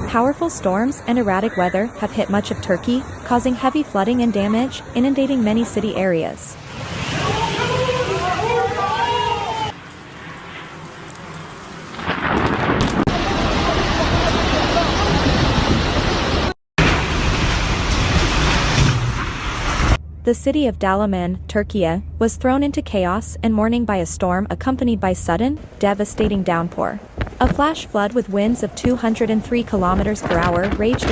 Powerful storms and erratic weather have hit much of Turkey, causing heavy flooding and damage, inundating many city areas. The city of Dala, Türkiye, was thrown into chaos and mourning by a storm accompanied by sudden, devastating downpour. A flash flood with winds of 203 kilometers per hour raged